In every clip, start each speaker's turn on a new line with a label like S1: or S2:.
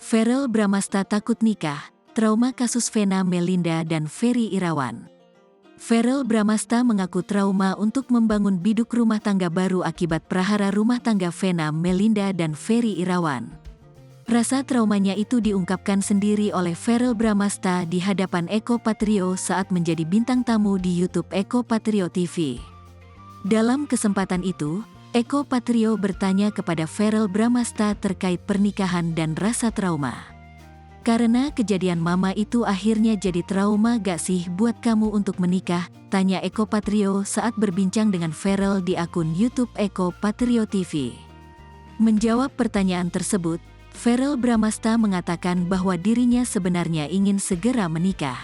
S1: Verrell Bramasta takut nikah, trauma kasus Vena Melinda dan Ferry Irawan. Verrell Bramasta mengaku trauma untuk membangun biduk rumah tangga baru akibat prahara rumah tangga Vena Melinda dan Ferry Irawan. Rasa traumanya itu diungkapkan sendiri oleh Verrell Bramasta di hadapan Eko Patrio saat menjadi bintang tamu di YouTube Eko Patrio TV. Dalam kesempatan itu, Eko Patrio bertanya kepada Verrell Bramasta terkait pernikahan dan rasa trauma. Karena kejadian mama itu akhirnya jadi trauma gak sih buat kamu untuk menikah? Tanya Eko Patrio saat berbincang dengan Verrell di akun YouTube Eko Patrio TV. Menjawab pertanyaan tersebut, Verrell Bramasta mengatakan bahwa dirinya sebenarnya ingin segera menikah.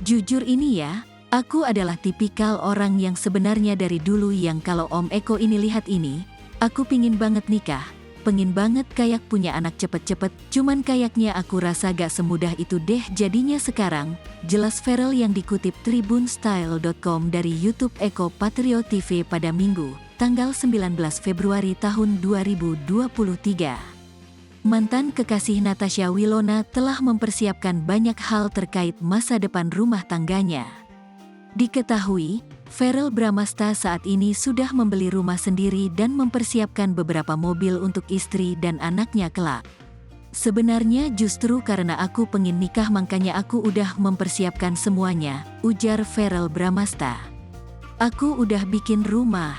S1: Jujur ini ya, aku adalah tipikal orang yang sebenarnya dari dulu yang kalau Om Eko ini lihat ini, aku pingin banget nikah, pengin banget kayak punya anak cepet-cepet, cuman kayaknya aku rasa gak semudah itu deh jadinya sekarang, jelas Verrell yang dikutip tribunstyle.com dari YouTube Eko Patrio TV pada Minggu, tanggal 19 Februari tahun 2023. Mantan kekasih Natasha Wilona telah mempersiapkan banyak hal terkait masa depan rumah tangganya. Diketahui, Verrell Bramasta saat ini sudah membeli rumah sendiri dan mempersiapkan beberapa mobil untuk istri dan anaknya kelak. Sebenarnya justru karena aku pengen nikah makanya aku udah mempersiapkan semuanya, ujar Verrell Bramasta. Aku udah bikin rumah.